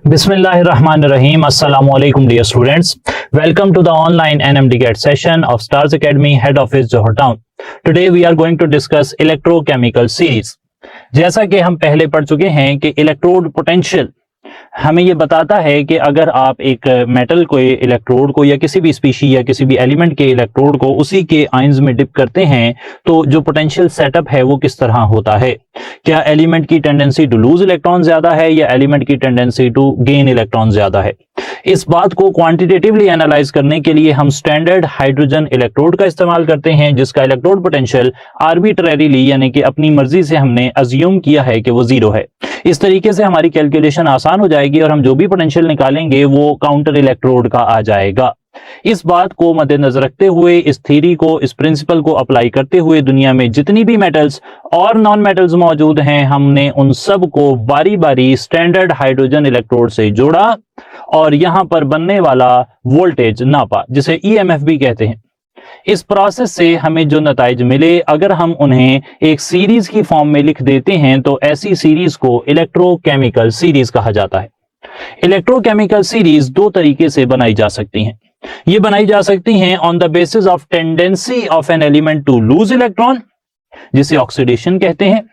Bismillahirrahmanirrahim. Assalamu alaikum dear students. Welcome to the online NMDCAT session of Stars Academy Head Office Johor Town. Today we are going to discuss electrochemical series. जैसा कि हम पहले पढ़ चुके हैं कि electrode potential हमें ये बताता है कि अगर आप एक मेटल को इलेक्ट्रोड को या किसी भी स्पीशी या किसी भी एलिमेंट के इलेक्ट्रोड को उसी के आयंस में डिप करते हैं तो जो पोटेंशियल सेटअप है वो किस तरह होता है। क्या एलिमेंट की टेंडेंसी टू लूज इलेक्ट्रॉन ज्यादा है या एलिमेंट की टेंडेंसी टू गेन इलेक्ट्रॉन ज्यादा है। इस बात को क्वांटिटेटिवली एनालाइज करने के लिए हम स्टैंडर्ड हाइड्रोजन इलेक्ट्रोड का इस्तेमाल करते हैं जिसका इलेक्ट्रोड पोटेंशियल आर्बिट्रेरीली यानी कि अपनी मर्जी से हमने अज्यूम किया है कि वो जीरो है। इस तरीके से हमारी कैलकुलेशन आसान हो जाएगी और हम जो भी पोटेंशियल निकालेंगे वो काउंटर इलेक्ट्रोड का आ जाएगा। इस बात को मद्देनजर रखते हुए, इस थ्योरी को, इस प्रिंसिपल को अप्लाई करते हुए दुनिया में जितनी भी मेटल्स और नॉन मेटल्स मौजूद हैं हमने उन सब को बारी बारी स्टैंडर्ड हाइड्रोजन इलेक्ट्रोड से जोड़ा और यहां पर बनने वाला वोल्टेज नापा जिसे ईएमएफ भी कहते हैं। इस प्रोसेस से हमें जो नताइज मिले अगर हम उन्हें एक सीरीज की फॉर्म में लिख देते हैं तो ऐसी सीरीज को इलेक्ट्रोकेमिकल सीरीज कहा जाता है। इलेक्ट्रोकेमिकल सीरीज दो तरीके से बनाई जा सकती हैं। ये बनाई जा सकती हैं on the basis of tendency of an element to lose electron जिसे ऑक्सीडेशन कहते हैं,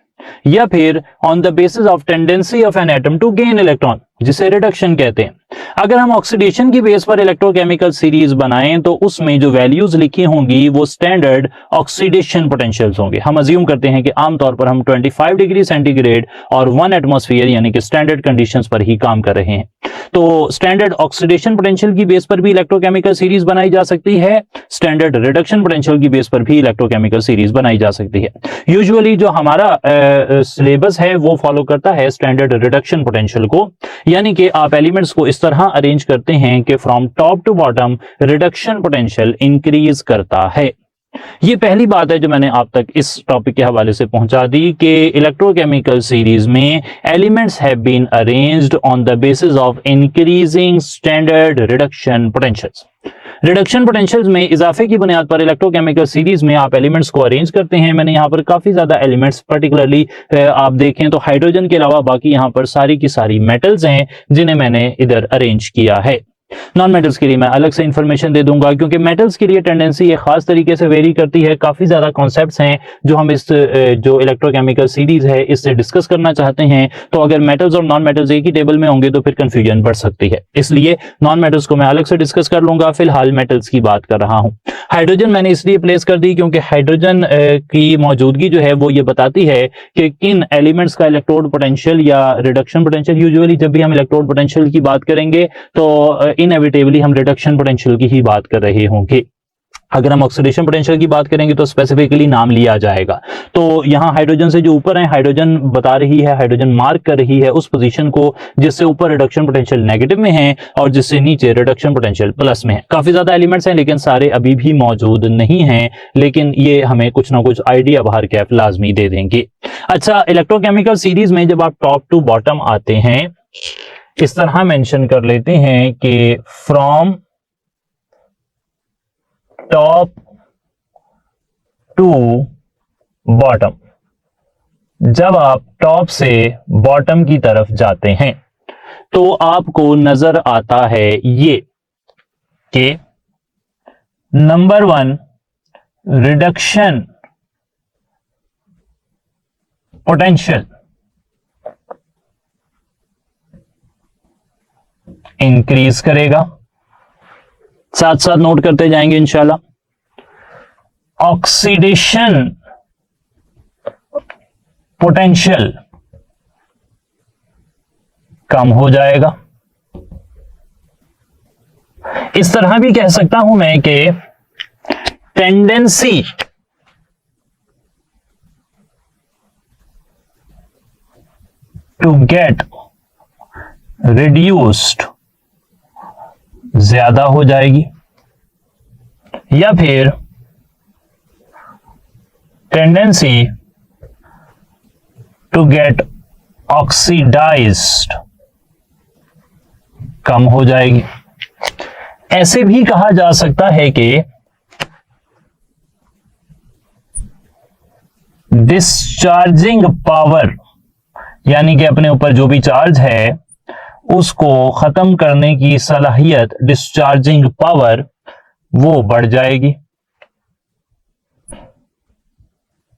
या फिर on the basis of tendency of an atom to gain electron जिसे रिडक्शन कहते हैं। अगर हम ऑक्सीडेशन की बेस पर इलेक्ट्रोकेमिकल सीरीज बनाएं तो उसमें जो वैल्यूज लिखी होंगी वो स्टैंडर्ड ऑक्सीडेशन पोटेंशियल्स होंगे। हम अज्यूम करते हैं कि आमतौर पर हम 25 डिग्री सेंटीग्रेड और 1 एटमॉस्फेयर यानी कि स्टैंडर्ड कंडीशंस पर ही काम कर रहे हैं। तो स्टैंडर्ड ऑक्सीडेशन पोटेंशियल की बेस पर भी इलेक्ट्रोकेमिकल सीरीज बनाई जा सकती है, स्टैंडर्ड रिडक्शन पोटेंशियल की बेस पर भी इलेक्ट्रोकेमिकल सीरीज बनाई जा सकती है। यूजुअली जो हमारा सिलेबस है वो फॉलो करता है स्टैंडर्ड रिडक्शन पोटेंशियल को, यानी कि आप एलिमेंट्स को इस तरह अरेंज करते हैं कि from top to bottom reduction potential increase करता है। ये पहली बात है जो मैंने आप तक इस टॉपिक के हवाले से पहुंचा दी कि इलेक्ट्रोकेमिकल सीरीज में elements have been arranged on the basis of increasing standard reduction potentials. Reduction potentials में इजाफे की बुनियाद पर इलेक्ट्रोकेमिकल सीरीज में आप एलिमेंट्स को अरेंज करते हैं। मैंने यहाँ पर काफी ज्यादा एलिमेंट्स पर्टिकुलरली आप देखें तो हाइड्रोजन के अलावा बाकी यहाँ पर सारी की सारी मेटल्स हैं जिन्हें मैंने इधर अरेंज किया है। नॉन मेटल्स के लिए मैं अलग से इंफॉर्मेशन दे दूंगा क्योंकि मेटल्स के लिए टेंडेंसी एक खास तरीके से वेरी करती है। काफी ज्यादा कॉन्सेप्ट्स हैं जो हम इस जो इलेक्ट्रोकेमिकल सीरीज है इससे डिस्कस करना चाहते हैं। तो अगर मेटल्स और नॉन मेटल्स एक ही टेबल में होंगे तो फिर कंफ्यूजन बढ़ सकती है, इसलिए नॉन मेटल्स को मैं अलग से डिस्कस कर लूंगा। फिलहाल मेटल्स की बात कर रहा हूं। हाइड्रोजन मैंने इसलिए प्लेस कर दी क्योंकि हाइड्रोजन की मौजूदगी जो है वो ये बताती है कि किन एलिमेंट्स का इलेक्ट्रोड पोटेंशियल या रिडक्शन पोटेंशियल, यूजुअली जब भी हम इलेक्ट्रोड पोटेंशियल की बात करेंगे तो इनएविटेबली हम रिडक्शन पोटेंशियल की ही बात कर रहे होंगे। अगर हम ऑक्सीडेशन पोटेंशियल की बात करेंगे तो स्पेसिफिकली नाम लिया जाएगा। तो यहाँ हाइड्रोजन से जो ऊपर है हाइड्रोजन बता रही है, हाइड्रोजन मार्क कर रही है उस पोजीशन को जिससे ऊपर रिडक्शन पोटेंशियल नेगेटिव में है और जिससे नीचे रिडक्शन पोटेंशियल प्लस में है। काफी ज्यादा एलिमेंट्स हैं लेकिन सारे अभी भी मौजूद नहीं हैं, लेकिन ये हमें कुछ ना कुछ आइडिया बाहर कैप लाजमी दे देंगे। अच्छा, इलेक्ट्रोकेमिकल सीरीज में जब आप टॉप टू बॉटम आते हैं इस तरह मेंशन कर लेते हैं कि फ्रॉम टॉप टू बॉटम। जब आप टॉप से बॉटम की तरफ जाते हैं तो आपको नजर आता है ये कि नंबर 1 रिडक्शन पोटेंशियल इंक्रीज करेगा, साथ साथ नोट करते जाएंगे इंशाल्लाह। ऑक्सीडेशन पोटेंशियल कम हो जाएगा। इस तरह भी कह सकता हूं मैं कि टेंडेंसी टू गेट रिड्यूस्ड ज्यादा हो जाएगी, या फिर टेंडेंसी टू गेट ऑक्सीडाइज्ड कम हो जाएगी। ऐसे भी कहा जा सकता है कि डिस्चार्जिंग पावर यानी कि अपने ऊपर जो भी चार्ज है उसको खत्म करने की सलाहियत, डिस्चार्जिंग पावर, वो बढ़ जाएगी।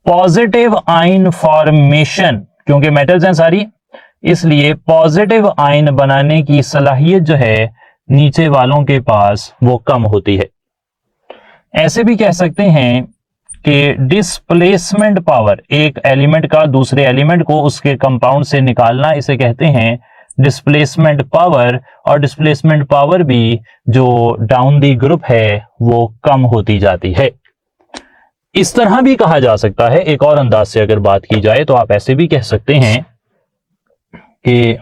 पॉजिटिव आयन फॉर्मेशन, क्योंकि मेटल्स हैं सारी, इसलिए पॉजिटिव आयन बनाने की सलाहियत जो है नीचे वालों के पास वो कम होती है। ऐसे भी कह सकते हैं कि डिस्प्लेसमेंट पावर, एक एलिमेंट का दूसरे एलिमेंट को उसके कंपाउंड से निकालना, इसे कहते हैं डिस्प्लेसमेंट पावर। और डिस्प्लेसमेंट पावर भी जो डाउन दी ग्रुप है वो कम होती जाती है। इस तरह भी कहा जा सकता है, एक और अंदाज से अगर बात की जाए तो आप ऐसे भी कह सकते हैं कि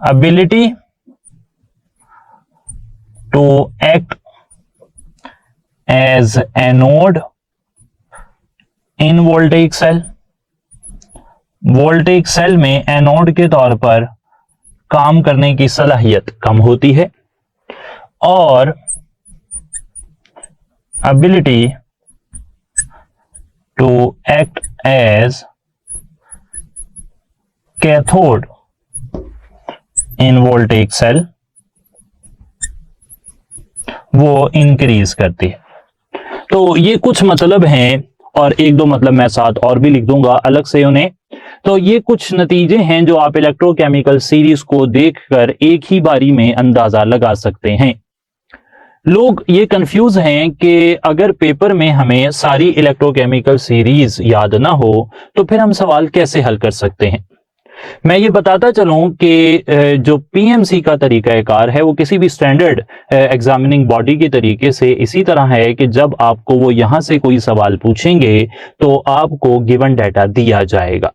ability to act as anode in voltaic cell, voltaic cell में एनोड के तौर पर काम करने की सलाहियत कम होती है, और ability to act as cathode in voltaic cell वो इंक्रीज करती है। तो ये कुछ मतलब हैं, और एक दो मतलब मैं साथ और भी लिख दूंगा अलग से उन्हें। तो ये कुछ नतीजे हैं जो आप इलेक्ट्रोकेमिकल सीरीज को देखकर एक ही बारी में अंदाजा लगा सकते हैं। लोग ये कंफ्यूज हैं कि अगर पेपर में हमें सारी इलेक्ट्रोकेमिकल सीरीज याद ना हो तो फिर हम सवाल कैसे हल कर सकते हैं। मैं ये बताता चलूं कि जो पीएमसी का तरीकाकार है वो किसी भी स्टैंडर्ड एग्जामिनिंग बॉडी के तरीके से इसी तरह है कि जब आपको वो यहां से कोई सवाल पूछेंगे तो आपको गिवन डाटा दिया जाएगा।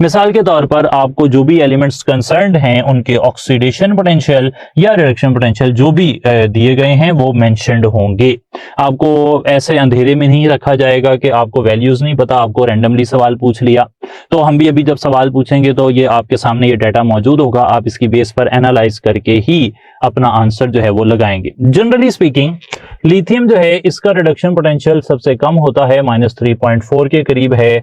मिसाल के तौर पर आपको जो भी एलिमेंट्स कंसर्न्ड हैं उनके ऑक्सीडेशन पोटेंशियल या रिडक्शन पोटेंशियल जो भी दिए गए हैं वो मेंशन्ड होंगे। आपको ऐसे अंधेरे में नहीं रखा जाएगा कि आपको वैल्यूज नहीं पता, आपको रैंडमली सवाल पूछ लिया। तो हम भी अभी जब सवाल पूछेंगे तो ये आपके सामने ये डाटा मौजूद होगा, आप इसकी बेस पर एनालाइज करके ही अपना आंसर जो है वो लगाएंगे। जनरली स्पीकिंग लिथियम जो है इसका रिडक्शन पोटेंशियल सबसे कम होता है, -3.4 के करीब है,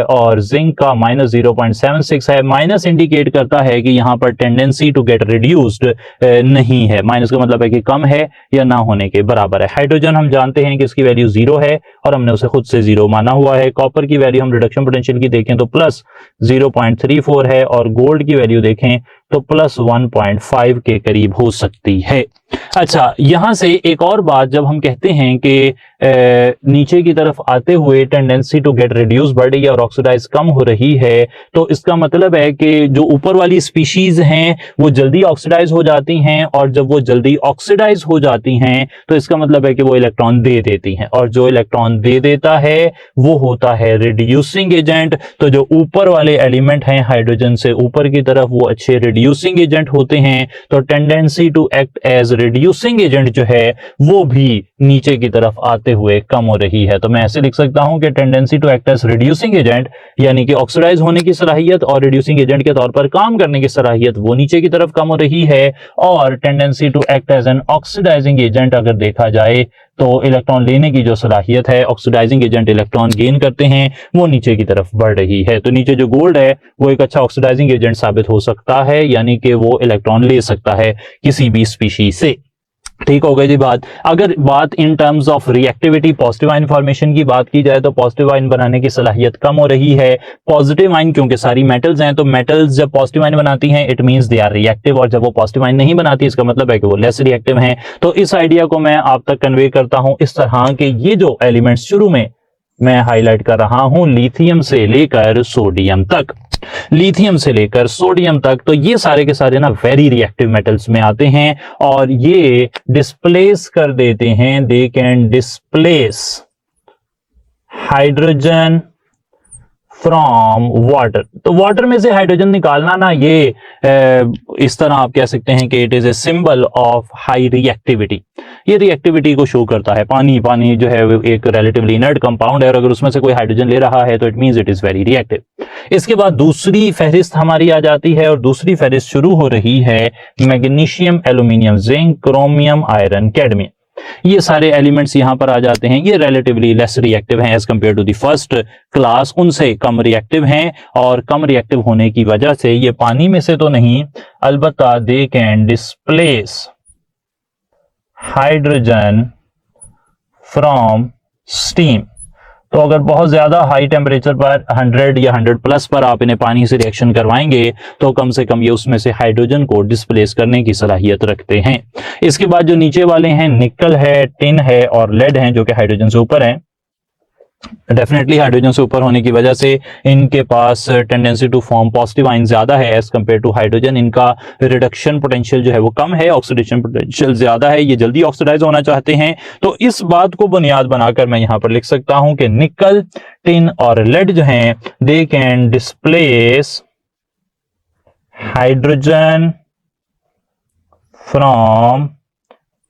और जिंक का -0.76 है। माइनस इंडिकेट करता है कि यहाँ पर टेंडेंसी टू गेट रिड्यूस्ड नहीं है, माइनस का मतलब है कि कम है या ना होने के बराबर है। हाइड्रोजन हम जानते हैं कि इसकी वैल्यू 0 है और हमने उसे खुद से 0 माना हुआ है। कॉपर की वैल्यू हम रिडक्शन पोटेंशियल की देखें तो +0.34 है, और गोल्ड की वैल्यू देखें तो +1.5 के करीब हो सकती है। अच्छा, यहां से एक और बात, जब हम कहते हैं कि नीचे की तरफ आते हुए टेंडेंसी टू गेट रिड्यूस बढ़ रही है और ऑक्सीडाइज कम हो रही है, तो इसका मतलब है कि जो ऊपर वाली स्पीशीज हैं वो जल्दी ऑक्सीडाइज हो जाती हैं, और जब वो जल्दी ऑक्सीडाइज हो जाती हैं तो इसका मतलब है कि वो इलेक्ट्रॉन दे देती हैं, और जो इलेक्ट्रॉन दे देता है वो होता है रिड्यूसिंग एजेंट। तो जो ऊपर वाले एलिमेंट हैं हाइड्रोजन से ऊपर की तरफ वो अच्छे रिड्यूसिंग एजेंट होते हैं, तो tendency to act as reducing agent जो है वो भी नीचे की तरफ आते हुए कम हो रही है। तो मैं ऐसे लिख सकता हूं कि tendency to act as reducing agent यानी कि ऑक्सीडाइज होने की सलाहियत और रिड्यूसिंग एजेंट के तौर पर काम करने की सलाहियत वो नीचे की तरफ कम हो रही है, और tendency to act as an oxidizing agent अगर देखा जाए तो इलेक्ट्रॉन लेने की जो सलाहियत है, ऑक्सीडाइजिंग एजेंट इलेक्ट्रॉन गेन करते हैं, वो नीचे की तरफ बढ़ रही है। तो नीचे जो गोल्ड है वो एक अच्छा ऑक्सीडाइजिंग एजेंट साबित हो सकता है, यानी कि वो इलेक्ट्रॉन ले सकता है किसी भी स्पीशीज से। ठीक हो गई जी बात। अगर बात in terms of reactivity positive ion formation की बात की जाए तो पॉजिटिव आयन बनाने की सलाहियत कम हो रही है। पॉजिटिव आयन क्योंकि सारी मेटल्स हैं, तो मेटल्स जब पॉजिटिव आयन बनाती हैं it means they are reactive, और जब वो पॉजिटिव आयन नहीं बनाती इसका मतलब है कि वो लेस रिएक्टिव हैं। तो इस आइडिया को मैं आप तक कन्वे करता हूं इस तरह के ये जो एलिमेंट्स शुरू में मैं हाईलाइट कर रहा हूं लिथियम से लेकर सोडियम तक, लिथियम से लेकर सोडियम तक, तो ये सारे के सारे ना वेरी रिएक्टिव मेटल्स में आते हैं और ये डिस्प्लेस कर देते हैं, they can displace hydrogen from water. तो वाटर में से हाइड्रोजन निकालना ना ये इस तरह आप कह सकते हैं कि it is a symbol of high reactivity. ये रिएक्टिविटी को शो करता है। पानी जो है एक रिलेटिवली इनर्ट कंपाउंड है और अगर उसमें से कोई हाइड्रोजन ले रहा है तो it means it is very reactive. इसके बाद दूसरी फहरिस्त हमारी आ जाती है और दूसरी फहरिस्त शुरू हो रही है magnesium, aluminium, zinc, chromium, iron, cadmium. ये सारे एलिमेंट्स यहाँ पर आ जाते हैं। ये रिलेटिवली लेस रिएक्टिव हैं as compare to the first class, उनसे कम रिएक्टिव हैं और कम रिएक्टिव होने की वजह से ये पानी में से तो नहीं, अलबत्ता they can displace hydrogen from steam. तो अगर बहुत ज्यादा हाई टेम्परेचर पर 100 या 100 प्लस पर आप इन्हें पानी से रिएक्शन करवाएंगे तो कम से कम ये उसमें से हाइड्रोजन को डिस्प्लेस करने की सलाहियत रखते हैं। इसके बाद जो नीचे वाले हैं, निकल है, टिन है और लेड हैं, जो कि हाइड्रोजन से ऊपर हैं। डेफिनेटली हाइड्रोजन से ऊपर होने की वजह से इनके पास tendency to form positive ion ज्यादा है एज कंपेयर टू हाइड्रोजन। इनका रिडक्शन पोटेंशियल जो है वो कम है, ऑक्सीडेशन पोटेंशियल ज्यादा है, ये जल्दी ऑक्सीडाइज होना चाहते हैं। तो इस बात को बुनियाद बनाकर मैं यहां पर लिख सकता हूं कि निकल, टिन और लेड जो हैं they can displace hydrogen from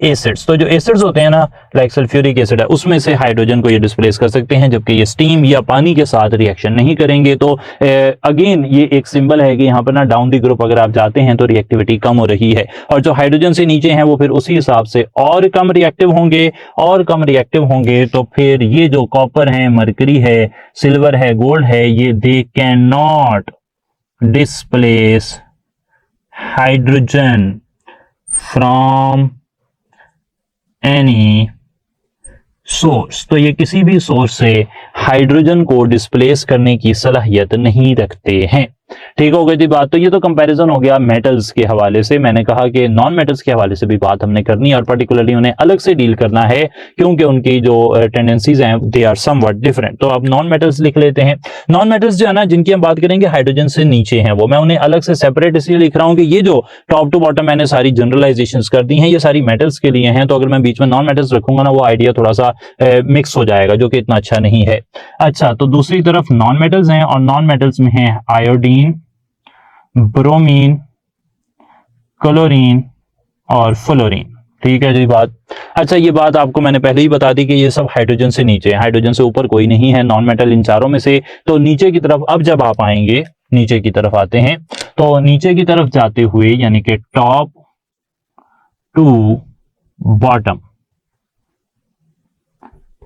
acids. तो जो एसिड्स होते हैं ना, लाइक सल्फ्यूरिक एसिड है, उसमें से हाइड्रोजन को ये डिस्प्लेस कर सकते हैं, जबकि ये स्टीम या पानी के साथ रिएक्शन नहीं करेंगे। तो अगेन ये एक सिंबल है कि यहाँ पर ना डाउन दी ग्रुप अगर आप जाते हैं तो रिएक्टिविटी कम हो रही है, और जो हाइड्रोजन से नीचे हैं वो फिर उसी हिसाब से और कम रिएक्टिव होंगे, और कम रिएक्टिव होंगे तो फिर ये जो कॉपर है, मरकरी है, सिल्वर है, गोल्ड है, ये they can not displace hydrogen from any source. तो ये किसी भी सोर्स से हाइड्रोजन को डिस्प्लेस करने की सलाहियत नहीं रखते हैं। ठीक हो गई थी बात। तो ये तो कंपैरिजन हो गया मेटल्स के हवाले से। मैंने कहा कि नॉन मेटल्स के हवाले से भी बात हमने करनी है और पर्टिकुलरली उन्हें अलग से डील करना है, क्योंकि उनकी जो टेंडेंसीज हैं दे आर समवट डिफरेंट। तो अब नॉन मेटल्स लिख लेते हैं। नॉन मेटल्स जो है ना, जिनकी हम बात करेंगे हाइड्रोजन से नीचे हैं, वो मैं उन्हें अलग से सेपरेट इसलिए लिख रहा हूं कि ये जो टॉप टू बॉटम मैंने सारी जनरलाइजेशंस कर दी हैं, ये सारी मेटल्स के लिए हैं। तो अगर मैं बीच में नॉन मेटल्स रखूंगा ना, वो आइडिया थोड़ा सा मिक्स हो जाएगा, जो कि इतना अच्छा नहीं है। अच्छा, तो दूसरी तरफ नॉन मेटल्स हैं, और नॉन मेटल्स में है आयोडीन, ब्रोमीन, क्लोरीन और फ्लोरीन। ठीक है जी बात। अच्छा, ये बात आपको मैंने पहले ही बता दी कि ये सब हाइड्रोजन से नीचे है, हाइड्रोजन से ऊपर कोई नहीं है नॉन मेटल इन चारों में से। तो नीचे की तरफ अब जब आप आएंगे, नीचे की तरफ आते हैं, तो नीचे की तरफ जाते हुए यानी कि टॉप टू बॉटम,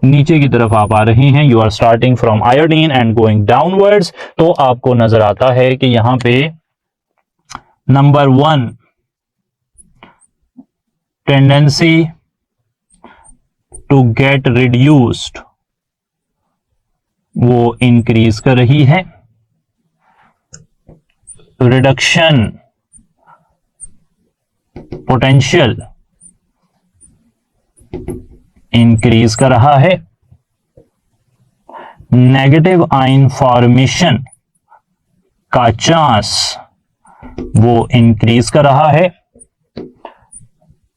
नीचे की तरफ आप आ रहे हैं, you are starting from iodine and going downwards, तो आपको नजर आता है कि यहां पे number 1 tendency to get reduced वो इंक्रीज कर रही है, रिडक्शन पोटेंशियल इंक्रीज कर रहा है, नेगेटिव आयन फॉर्मेशन का चांस वो इंक्रीज कर रहा है,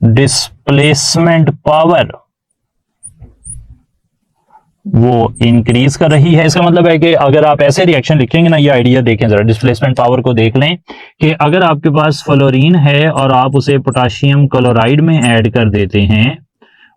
डिस्प्लेसमेंट पावर वो इंक्रीज कर रही है। इसका मतलब है कि अगर आप ऐसे रिएक्शन लिखेंगे ना, ये आइडिया देखें जरा, डिस्प्लेसमेंट पावर को देख लें कि अगर आपके पास फ्लोरीन है और आप उसे पोटाशियम क्लोराइड में ऐड कर देते हैं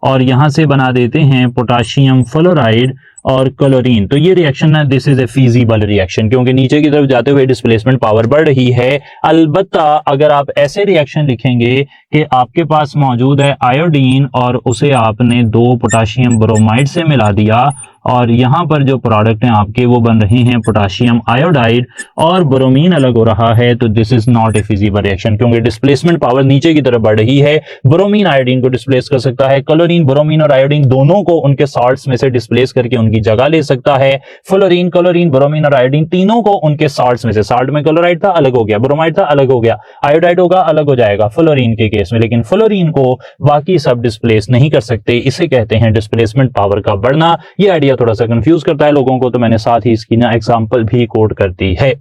और यहां से बना देते हैं पोटाशियम फ्लोराइड और क्लोरीन, तो ये रिएक्शन ना, this is a feasible reaction, क्योंकि नीचे की तरफ जाते हुए डिस्प्लेसमेंट पावर बढ़ रही है। अलबत्ता अगर आप ऐसे रिएक्शन लिखेंगे कि आपके पास मौजूद है आयोडीन और उसे आपने 2 पोटाशियम ब्रोमाइड से मिला दिया, और यहां पर जो प्रोडक्ट हैं आपके वो बन रहे हैं पोटाशियम आयोडाइड और ब्रोमीन अलग हो रहा है, तो this is not a feasible reaction, क्योंकि डिस्प्लेसमेंट पावर नीचे की तरफ बढ़ रही है। ब्रोमीन आयोडीन को डिस्प्लेस कर सकता है, क्लोरीन ब्रोमीन और आयोडीन दोनों को उनके सॉल्ट्स में से डिस्प्लेस करके उनकी जगह ले सकता है। फ्लोरीन, क्लोरीन, ब्रोमीन और आयोडीन तीनों को उनके सॉल्ट्स में से, सॉल्ट में क्लोराइड था अलग हो गया, ब्रोमाइड था अलग हो गया, आयोडाइड होगा अलग हो जाएगा फ्लोरीन के केस में, लेकिन फ्लोरीन को बाकी सब डिस्प्लेस नहीं कर सकते। इसे कहते हैं डिस्प्लेसमेंट पावर का बढ़ना। यह आइडिया थोड़ा सा कंफ्यूज करता है लोगों को, तो मैंने साथ ही इसकी ना एग्जांपल भी कोट कर दी है।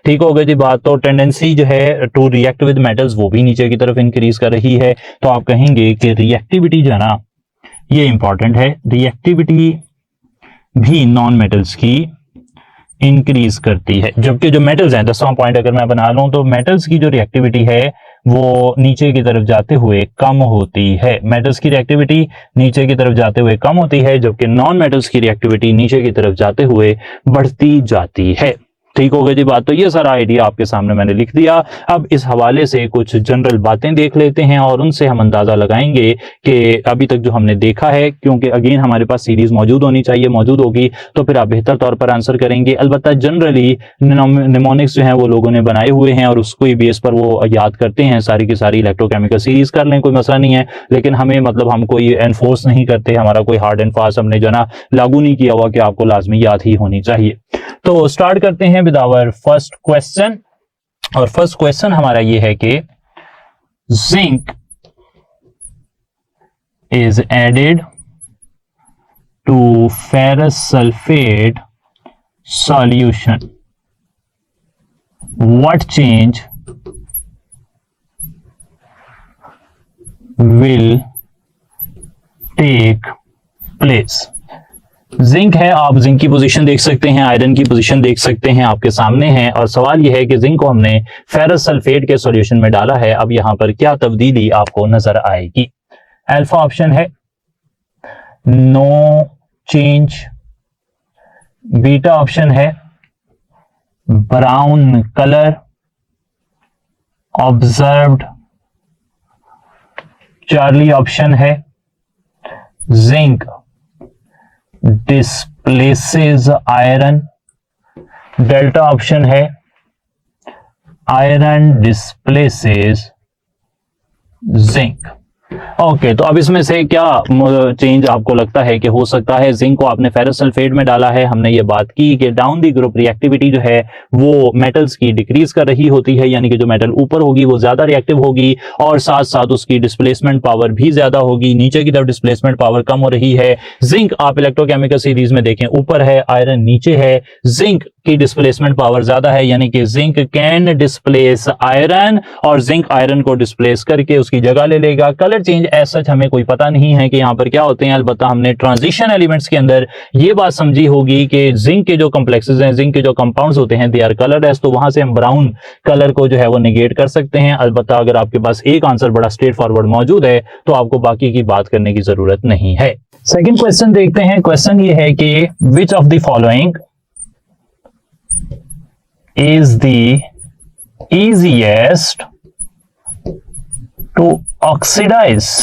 ठीक हो गई थी बात। तो टेंडेंसी जो है टू रिएक्ट विद मेटल्स वो भी नीचे की तरफ इंक्रीज कर रही है। तो आप कहेंगे कि रिएक्टिविटी जो है ना, ये इंपॉर्टेंट है, रिएक्टिविटी भी नॉन मेटल्स की इंक्रीज करती है, जबकि जो मेटल्स हैं, 10वां पॉइंट अगर मैं बना लूं तो मेटल्स की जो रिएक्टिविटी है वो नीचे की तरफ जाते हुए कम होती है। मेटल्स की रिएक्टिविटी नीचे की तरफ जाते हुए कम होती है, जबकि नॉन मेटल्स की रिएक्टिविटी नीचे की तरफ जाते हुए बढ़ती जाती है। ठीक हो गई जी बात। तो ये सारा आइडिया आपके सामने मैंने लिख दिया। अब इस हवाले से कुछ जनरल बातें देख लेते हैं और उनसे हम अंदाजा लगाएंगे कि अभी तक जो हमने देखा है, क्योंकि अगेन हमारे पास सीरीज मौजूद होनी चाहिए, मौजूद होगी तो फिर आप बेहतर तौर पर आंसर करेंगे। अलबत्ता जनरली निमोनिक्स जो है वो लोगों ने बनाए हुए हैं और उसको ही बेस पर वो याद करते हैं, सारी की सारी इलेक्ट्रोकेमिकल सीरीज कर लें, कोई मसला नहीं है। लेकिन हमें मतलब हम कोई एनफोर्स नहीं करते, हमारा कोई हार्ड एंड फास्ट हमने जो ना लागू नहीं किया हुआ कि आपको लाजमी याद ही होनी चाहिए। तो स्टार्ट करते हैं विद आवर फर्स्ट क्वेश्चन। और फर्स्ट क्वेश्चन हमारा ये है कि zinc is added to ferrous sulphate solution, what change will take place. Zinc है, आप जिंक की पोजीशन देख सकते हैं, आयरन की पोजीशन देख सकते हैं, आपके सामने है। और सवाल यह है कि जिंक को हमने फेरस सल्फेट के सॉल्यूशन में डाला है, अब यहां पर क्या तब्दीली आपको नजर आएगी। अल्फा ऑप्शन है नो चेंज, बीटा ऑप्शन है brown colour observed, Charlie option है zinc displaces iron, delta option है आयरन डिस्प्लेसेस जिंक। ओके, तो अब इसमें से क्या चेंज आपको लगता है कि हो सकता है। जिंक को आपने फेरस सल्फेट में डाला है, हमने ये बात की कि डाउन दी ग्रुप रिएक्टिविटी जो है वो मेटल्स की डिक्रीज कर रही होती है, यानी कि जो मेटल ऊपर होगी वो ज्यादा रिएक्टिव होगी और साथ साथ उसकी डिस्प्लेसमेंट पावर भी ज्यादा होगी, नीचे की तरफ डिस्प्लेसमेंट पावर कम हो रही है। जिंक आप इलेक्ट्रोकेमिकल सीरीज में देखें ऊपर है, आयरन नीचे है, जिंक की डिस्प्लेसमेंट पावर ज्यादा है, यानी कि जिंक कैन डिस्प्लेस आयरन और जिंक आयरन को डिस्प्लेस करके उसकी जगह ले लेगा। कलर चेंज ऐसा हमें कोई पता नहीं है कि यहां पर क्या होते हैं, अलबत्ता हमने ट्रांजिशन एलिमेंट्स के अंदर ये बात समझी होगी कि जिंक के जो कॉम्प्लेक्सेस हैं, जिंक के जो कंपाउंड्स होते हैं, दे आर कलरलेस, तो वहां से हम ब्राउन कलर को जो है वो नेगेट कर सकते हैं। अलबत्ता अगर आपके पास एक आंसर बड़ा स्ट्रेट फॉरवर्ड मौजूद है तो आपको बाकी की बात करने की जरूरत नहीं है। सेकंड क्वेश्चन देखते हैं। क्वेश्चन ये है कि which of the following is the easiest to oxidize।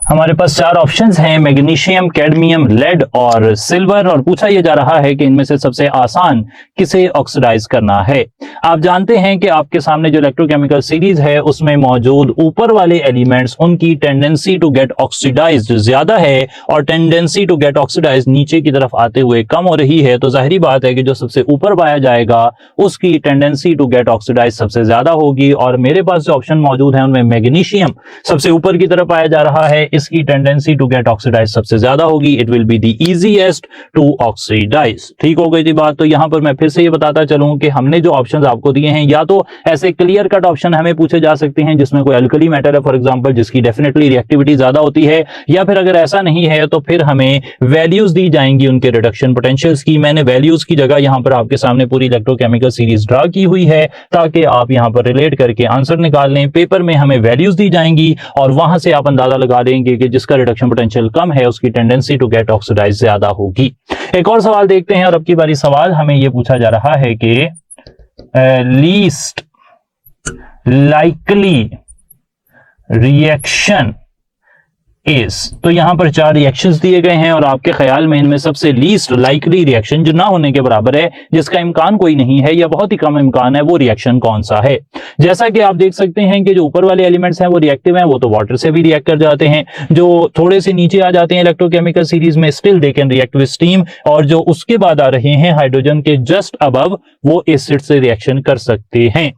हमारे पास चार ऑप्शंस हैं, मैग्नीशियम, कैडमियम, लेड और सिल्वर, और पूछा यह जा रहा है कि इनमें से सबसे आसान किसे ऑक्सीडाइज करना है। आप जानते हैं कि आपके सामने जो इलेक्ट्रोकेमिकल सीरीज है उसमें मौजूद ऊपर वाले एलिमेंट्स, उनकी टेंडेंसी टू गेट ऑक्सीडाइज्ड ज्यादा है और टेंडेंसी टू गेट ऑक्सीडाइज्ड नीचे की तरफ आते हुए कम हो रही है। तो जाहिर बात है कि जो सबसे ऊपर पाया जाएगा उसकी टेंडेंसी टू गेट ऑक्सीडाइज सबसे ज्यादा होगी। और मेरे पास जो ऑप्शन मौजूद है उनमें मैग्नीशियम सबसे ऊपर की तरफ पाया जा रहा है, इसकी टेंडेंसी टू गेट ऑक्सीडाइज सबसे ज्यादा होगी। It will be the easiest to oxidize. ठीक हो गई थी बात। तो यहां पर मैं फिर से ये बताता चलूं कि हमने जो ऑप्शंस आपको दिए हैं, या तो ऐसे क्लियर कट ऑप्शन हमें पूछे जा सकते हैं जिसमें कोई अल्कली मैटर है फॉर एग्जांपल, जिसकी डेफिनेटली रिएक्टिविटी ज्यादा होती है, या फिर अगर ऐसा नहीं है तो फिर हमें वैल्यूज दी जाएंगी उनके रिडक्शन पोटेंशियल्स की। मैंने वैल्यूज की जगह यहां पर आपके सामने पूरी इलेक्ट्रोकेमिकल सीरीज ड्रा की हुई है ताकि आप यहां पर रिलेट करके आंसर निकाल लें। पेपर में हमें वैल्यूज दी जाएंगी और वहां से आप अंदाजा लगा लेंगे कि जिसका रिडक्शन पोटेंशियल कम है उसकी टेंडेंसी टू गेट ऑक्सीडाइज ज्यादा होगी। एक और सवाल देखते हैं, और अब की बारी सवाल हमें यह पूछा जा रहा है कि लीस्ट लाइकली रिएक्शन इज, तो यहां पर चार रिएक्शंस दिए गए हैं और आपके ख्याल में इनमें सबसे लीस्ट लाइकली रिएक्शन जो ना होने के बराबर है, जिसका इम्कान कोई नहीं है या बहुत ही कम इम्कान है, वो रिएक्शन कौन सा है। जैसा कि आप देख सकते हैं कि जो ऊपर वाले एलिमेंट्स हैं वो रिएक्टिव हैं, वो तो वाटर से भी रिएक्ट कर जाते हैं। जो थोड़े से नीचे आ जाते हैं इलेक्ट्रोकेमिकल सीरीज में, still they can react with steam, और जो उसके बाद आ रहे हैं हाइड्रोजन के जस्ट अबव, वो एसिड से रिएक्शन कर सकते हैं।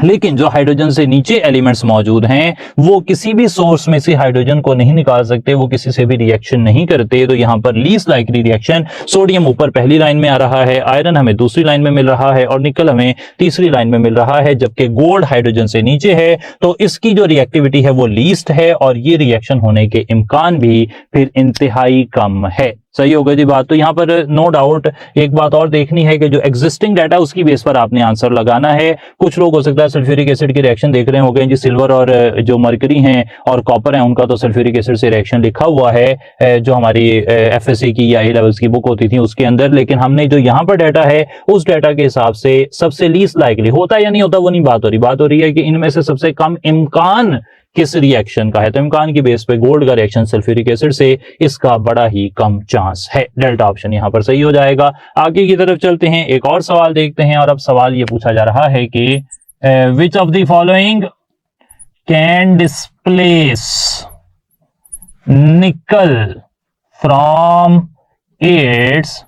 लेकिन जो हाइड्रोजन से नीचे एलिमेंट्स मौजूद हैं वो किसी भी सोर्स में से हाइड्रोजन को नहीं निकाल सकते, वो किसी से भी रिएक्शन नहीं करते। तो यहां पर लीस्ट लाइकली रिएक्शन, सोडियम ऊपर पहली लाइन में आ रहा है, आयरन हमें दूसरी लाइन में मिल रहा है और निकल हमें तीसरी लाइन में मिल रहा है, जबकि गोल्ड हाइड्रोजन से नीचे है। तो इसकी जो रिएक्टिविटी है वो लीस्ट है और ये रिएक्शन होने के इम्कान भी फिर इंतहाई कम है। सही हो गई जी बात। तो यहाँ पर नो डाउट एक बात और देखनी है कि जो एग्जिस्टिंग डाटा उसकी बेस पर आपने आंसर लगाना है। कुछ लोग हो सकता है सल्फ्यूरिक एसिड की रिएक्शन देख रहे होंगे जी, सिल्वर और जो मरकरी हैं और कॉपर है उनका तो सल्फ्यूरिक एसिड से रिएक्शन लिखा हुआ है जो हमारी एफएससी की या ए लेवल्स की बुक होती थी उसके अंदर, लेकिन हमने जो यहाँ पर डाटा है उस डाटा के हिसाब से सबसे लीस्ट लाइकली होता है या नहीं होता वो नहीं बात हो रही है कि इनमें से सबसे कम इम्कान किस रिएक्शन का है। तो इम्कान की बेस पे गोल्ड का रिएक्शन सल्फ्यूरिक एसिड से, इसका बड़ा ही कम चांस है। डेल्टा ऑप्शन यहां पर सही हो जाएगा। आगे की तरफ चलते हैं, एक और सवाल देखते हैं और अब सवाल ये पूछा जा रहा है कि which of the following can displace निकल फ्रॉम इट्स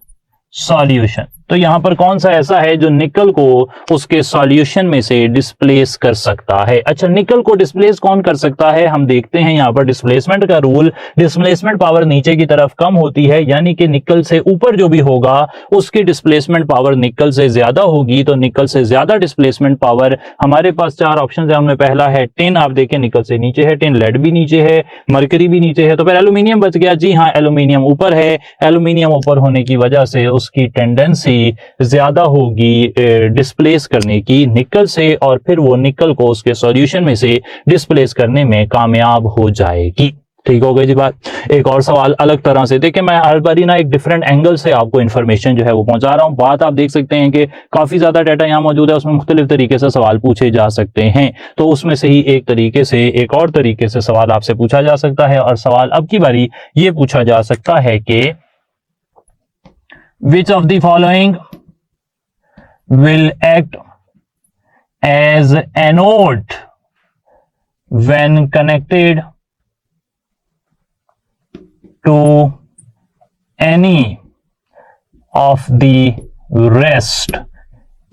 सॉल्यूशन। तो यहां पर कौन सा ऐसा है जो निकल को उसके सॉल्यूशन में से डिस्प्लेस कर सकता है। अच्छा, निकल को डिस्प्लेस कौन कर सकता है, हम देखते हैं यहां पर डिस्प्लेसमेंट का रूल। डिस्प्लेसमेंट पावर नीचे की तरफ कम होती है, यानी कि निकल से ऊपर जो भी होगा उसकी डिस्प्लेसमेंट पावर निकल से ज्यादा होगी। तो निकल से ज्यादा डिस्प्लेसमेंट पावर, हमारे पास चार ऑप्शन है, उनमें पहला है टिन, आप देखें निकल से नीचे है टिन, लेड भी नीचे है, मरकरी भी नीचे है, तो फिर एल्यूमिनियम बच गया। जी हाँ, एल्यूमिनियम ऊपर है। एल्यूमिनियम ऊपर होने की वजह से उसकी टेंडेंसी ज्यादा होगी डिस्प्लेस करने की निकल से, और फिर वो निकल को उसके सॉल्यूशन में से डिस्प्लेस करने में कामयाब हो जाएगी। ठीक हो गई जी बात। एक और सवाल अलग तरह से देखिए, मैं हर बारी ना एक डिफरेंट एंगल से आपको इंफॉर्मेशन जो है वो पहुंचा रहा हूं। बात आप देख सकते हैं कि काफी ज्यादा डाटा यहां मौजूद है, उसमें मुख्तलिफ तरीके से सवाल पूछे जा सकते हैं। तो उसमें से ही एक तरीके से, एक और तरीके से सवाल आपसे पूछा जा सकता है। और सवाल अब की बारी ये पूछा जा सकता है कि which of the following will act as anode when connected to any of the rest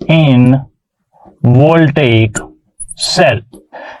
in voltaic cell।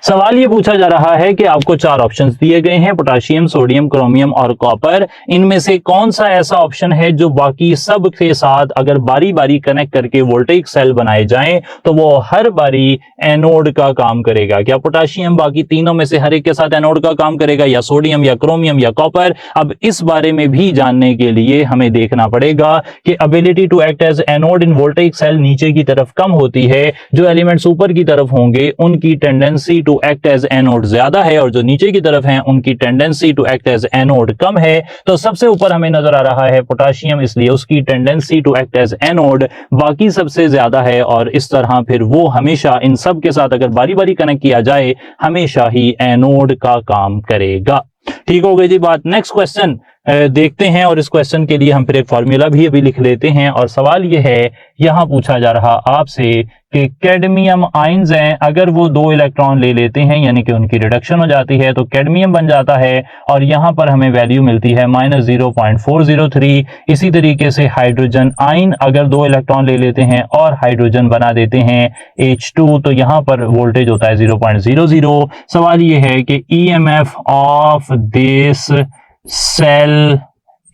सवाल ये पूछा जा रहा है कि आपको चार ऑप्शंस दिए गए हैं, पोटाशियम, सोडियम, क्रोमियम और कॉपर। इनमें से कौन सा ऐसा ऑप्शन है जो बाकी सब के साथ अगर बारी बारी कनेक्ट करके वोल्टेइक सेल बनाए जाएं तो वो हर बारी एनोड का काम करेगा। क्या पोटाशियम बाकी तीनों में से हर एक के साथ एनोड का काम करेगा, या सोडियम, या क्रोमियम, या कॉपर? अब इस बारे में भी जानने के लिए हमें देखना पड़ेगा कि ability to act as anode in voltaic cell नीचे की तरफ कम होती है, जो एलिमेंट्स ऊपर की तरफ होंगे उनकी tendency to act as anode ज्यादा है, और जो नीचे की तरफ हैं उनकी tendency to act as anode कम है। तो सबसे ऊपर हमें नजर आ रहा है पोटाशियम, इसलिए उसकी tendency to act as anode बाकी सबसे ज्यादा है, और इस तरह फिर वो हमेशा इन सब के साथ अगर बारी बारी कनेक्ट किया जाए हमेशा ही एनोड का काम करेगा। ठीक हो गई जी बात। नेक्स्ट क्वेश्चन देखते हैं, और इस क्वेश्चन के लिए हम फिर एक फॉर्मूला भी अभी लिख लेते हैं। और सवाल यह है, यहां पूछा जा रहा आपसे कि कैडमियम आयंस हैं, अगर वो 2 इलेक्ट्रॉन ले लेते हैं यानी कि उनकी रिडक्शन हो जाती है तो कैडमियम बन जाता है, और यहां पर हमें वैल्यू मिलती है -0.403। इसी तरीके से हाइड्रोजन आयन अगर 2 इलेक्ट्रॉन ले लेते हैं और हाइड्रोजन बना देते हैं H2, तो यहां पर वोल्टेज होता है 0.00। सवाल यह है कि EMF of this cell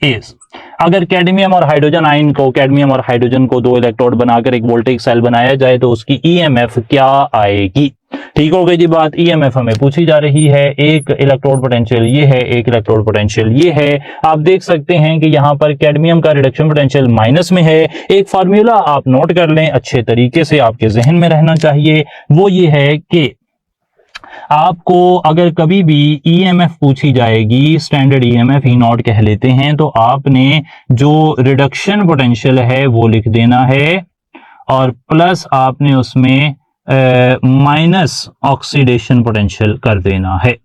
is, अगर कैडमियम और हाइड्रोजन आयन को, कैडमियम और हाइड्रोजन को 2 इलेक्ट्रोड बनाकर एक वोल्टेइक सेल बनाया जाए तो उसकी EMF क्या आएगी? ठीक हो गई जी बात। EMF हमें पूछी जा रही है, एक इलेक्ट्रोड पोटेंशियल ये है, एक इलेक्ट्रोड पोटेंशियल ये है। आप देख सकते हैं कि यहां पर कैडमियम का रिडक्शन पोटेंशियल माइनस में है। एक फार्मूला आप नोट कर लें, अच्छे तरीके से आपके जहन में रहना चाहिए, वो ये है कि आपको अगर कभी भी EMF पूछी जाएगी, स्टैंडर्ड EMF E0 कह लेते हैं, तो आपने जो रिडक्शन पोटेंशियल है वो लिख देना है, और प्लस आपने उसमें माइनस ऑक्सीडेशन पोटेंशियल कर देना है।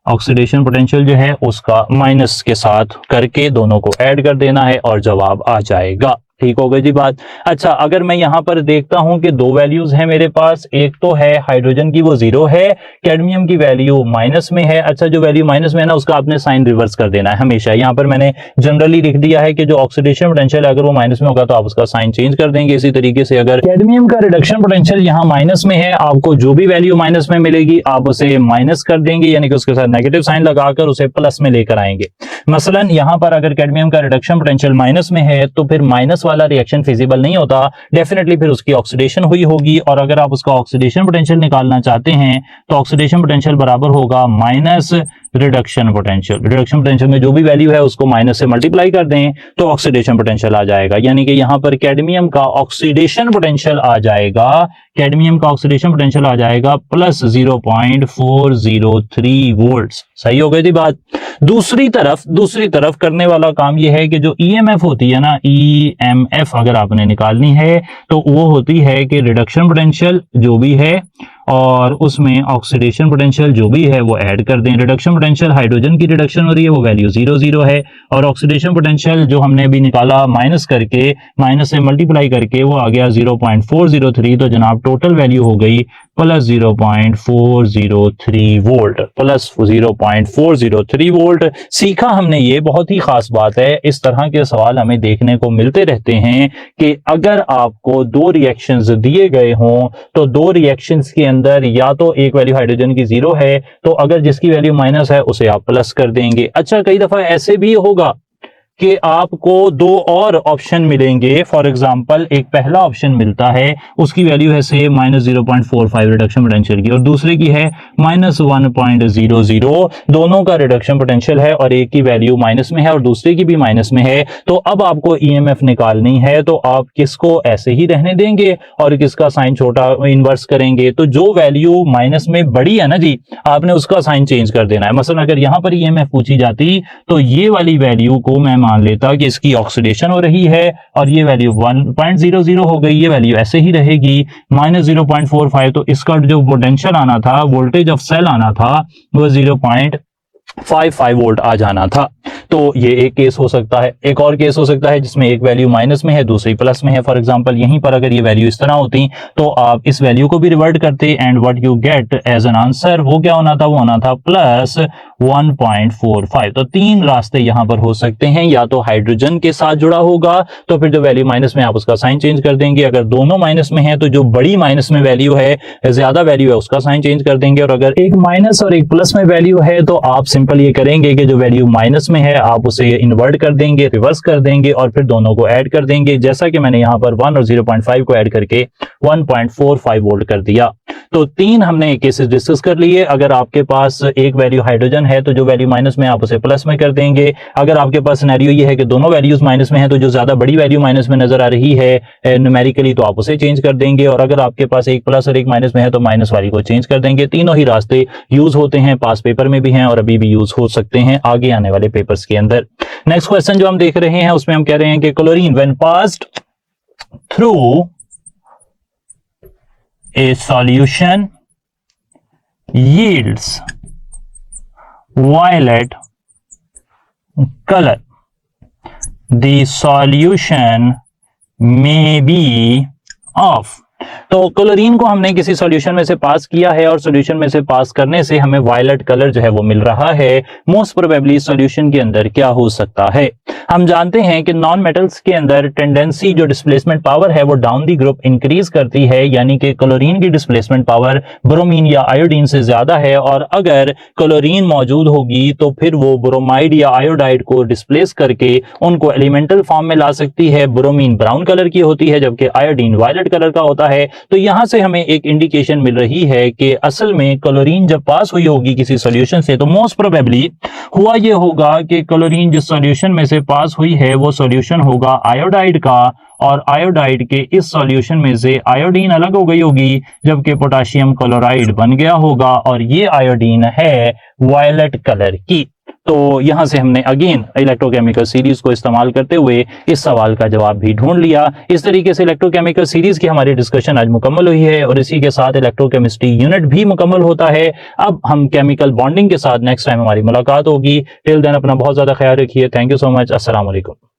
ऑक्सीडेशन पोटेंशियल जो है उसका माइनस के साथ करके दोनों को ऐड कर देना है और जवाब आ जाएगा। ठीक हो गई जी बात। अच्छा, अगर मैं यहां पर देखता हूं कि 2 वैल्यूज हैं मेरे पास, एक तो है हाइड्रोजन की वो 0 है, कैडमियम की वैल्यू माइनस में है। अच्छा, जो वैल्यू माइनस में है ना उसका आपने साइन रिवर्स कर देना है हमेशा। यहां पर मैंने जनरली लिख दिया है कि जो ऑक्सीडेशन पोटेंशियल है अगर वो माइनस में होगा तो आप उसका साइन चेंज कर देंगे। इसी तरीके से अगर कैडमियम का रिडक्शन पोटेंशियल यहां माइनस में है, आपको जो भी वैल्यू माइनस में मिलेगी आप उसे माइनस कर देंगे, यानी कि उसके साथ नेगेटिव साइन लगाकर उसे प्लस में लेकर आएंगे। मसलन यहां पर अगर कैडमियम का रिडक्शन पोटेंशियल माइनस में है तो फिर माइनस वाला रिएक्शन फिजिबल नहीं होता, डेफिनेटली फिर उसकी ऑक्सीडेशन हुई होगी। और अगर आप उसका ऑक्सीडेशन पोटेंशियल निकालना चाहते हैं तो ऑक्सीडेशन पोटेंशियल बराबर होगा रिडक्शन पोटेंशियल में जो भी वैल्यू है उसको माइनस से मल्टीप्लाई कर दें तो ऑक्सीडेशन पोटेंशियल आ जाएगा, यानी कि यहां पर कैडमियम का ऑक्सीडेशन पोटेंशियल आ जाएगा, कैडमियम का ऑक्सीडेशन पोटेंशियल आ जाएगा प्लस 0.403 वोल्ट्स। सही हो गई थी बात। दूसरी तरफ करने वाला काम यह है कि जो ईएमएफ होती है ना, ईएमएफ अगर आपने निकालनी है तो वो होती है कि रिडक्शन पोटेंशियल जो भी है और उसमें ऑक्सीडेशन पोटेंशियल जो भी है वो ऐड कर दें। रिडक्शन पोटेंशियल हाइड्रोजन की रिडक्शन हो रही है, वो वैल्यू 0 है, और ऑक्सीडेशन पोटेंशियल जो हमने अभी निकाला माइनस से मल्टीप्लाई करके वो आ गया 0.403, तो जनाब टोटल वैल्यू हो गई प्लस 0.403 वोल्ट, प्लस 0.403 वोल्ट। सीखा हमने, ये बहुत ही खास बात है। इस तरह के सवाल हमें देखने को मिलते रहते हैं कि अगर आपको दो रिएक्शंस दिए गए हों तो दो रिएक्शंस के अंदर या तो एक वैल्यू हाइड्रोजन की 0 है, तो अगर जिसकी वैल्यू माइनस है उसे आप प्लस कर देंगे। अच्छा, कई दफा ऐसे भी होगा कि आपको दो और ऑप्शन मिलेंगे। फॉर एग्जांपल एक पहला ऑप्शन मिलता है, उसकी वैल्यू है से -0.45 रिडक्शन पोटेंशियल की, और दूसरे की है -1.00। दोनों का रिडक्शन पोटेंशियल है और एक की वैल्यू माइनस में है और दूसरे की भी माइनस में है। तो अब आपको ईएमएफ निकालनी है, तो आप किसको ऐसे ही रहने देंगे और किसका साइन छोटा इनवर्स करेंगे? तो जो वैल्यू माइनस में बड़ी है ना जी, आपने उसका साइन चेंज कर देना है। मसलन अगर यहां पर ईएमएफ पूछी जाती तो ये वाली वैल्यू को मैं मान लेता कि इसकी ऑक्सीडेशन हो रही है और ये वैल्यू 1.00 हो गई, ये वैल्यू ऐसे ही रहेगी -0.45, तो इसका जो पोटेंशियल आना था, वोल्टेज ऑफ सेल आना था, वो 0.55 वोल्ट आ जाना था। तो ये एक केस हो सकता है। एक और केस हो सकता है जिसमें एक वैल्यू माइनस में है, दूसरी प्लस में है। फॉर एग्जांपल यहीं पर अगर ये वैल्यू इस तरह होती तो आप इस वैल्यू को भी रिवर्ट करते and what you get as an answer वो क्या होना था? वो होना था प्लस 1.45। तो तीन रास्ते यहां पर हो सकते हैं, या तो हाइड्रोजन के साथ जुड़ा होगा तो फिर जो वैल्यू माइनस में आप उसका साइन चेंज कर देंगे, अगर दोनों माइनस में है तो जो बड़ी माइनस में वैल्यू है, ज्यादा वैल्यू है, उसका साइन चेंज कर देंगे, और अगर एक माइनस और एक प्लस में वैल्यू है तो आप सिंपल ये करेंगे कि जो वैल्यू माइनस में है आप उसे इन्वर्ट कर देंगे, रिवर्स कर देंगे और फिर दोनों को ऐड कर देंगे, जैसा कि मैंने यहां पर 1 और 0.5 को ऐड करके 1.45 वोल्ट कर दिया। तो तीन हमने केसेस डिस्कस कर लिए। अगर आपके पास एक वैल्यू हाइड्रोजन है तो जो वैल्यू माइनस में आप उसे प्लस में कर देंगे। अगर आपके पास सिनेरियो ये है कि दोनों वैल्यूज माइनस में है तो जो ज्यादा बड़ी वैल्यू माइनस में नजर आ रही है न्यूमेरिकली तो आप उसे चेंज कर देंगे, और अगर आपके पास एक प्लस और एक माइनस में है तो माइनस वाली को चेंज कर देंगे। तीनों ही रास्ते यूज होते हैं, पास पेपर में भी हैं और अभी भी यूज हो सकते हैं आगे आने वाले पेपर्स के अंदर। नेक्स्ट क्वेश्चन जो हम देख रहे हैं उसमें हम कह रहे हैं कि chlorine when passed through a solution yields violet color. The solution may be of। तो क्लोरीन को हमने किसी सॉल्यूशन में से पास किया है और सॉल्यूशन में से पास करने से हमें वायलेट कलर जो है वो मिल रहा है। मोस्ट प्रोबेबली सॉल्यूशन के अंदर क्या हो सकता है? हम जानते हैं कि नॉन मेटल्स के अंदर टेंडेंसी जो डिस्प्लेसमेंट पावर है वो डाउन दी ग्रुप इंक्रीज करती है, यानी कि क्लोरीन की डिस्प्लेसमेंट पावर ब्रोमीन या आयोडीन से ज्यादा है, और अगर क्लोरीन मौजूद होगी तो फिर वो ब्रोमाइड या आयोडाइड को डिस्प्लेस करके उनको एलिमेंटल फॉर्म में ला सकती है। ब्रोमीन ब्राउन कलर की होती है जबकि आयोडीन वायलेट कलर का होता है। तो यहां से हमें एक इंडिकेशन मिल रही है कि असल में क्लोरीन जब पास हुई होगी किसी सॉल्यूशन से तो मोस्ट प्रोबेबली हुआ ये होगा कि क्लोरीन जिस सॉल्यूशन में से पास हुई है वो सॉल्यूशन होगा आयोडाइड का, और आयोडाइड के इस सॉल्यूशन में से आयोडीन अलग हो गई होगी जबकि पोटेशियम क्लोराइड बन गया होगा, और ये आयोडीन है वायलेट कलर की। तो यहां से हमने अगेन इलेक्ट्रोकेमिकल सीरीज को इस्तेमाल करते हुए इस सवाल का जवाब भी ढूंढ लिया। इस तरीके से इलेक्ट्रोकेमिकल सीरीज की हमारी डिस्कशन आज मुकम्मल हुई है और इसी के साथ इलेक्ट्रोकेमिस्ट्री यूनिट भी मुकम्मल होता है। अब हम केमिकल बॉन्डिंग के साथ नेक्स्ट टाइम हमारी मुलाकात होगी। टिल देन अपना बहुत ज्यादा ख्याल रखिए। Thank you so much. अस्सलाम वालेकुम।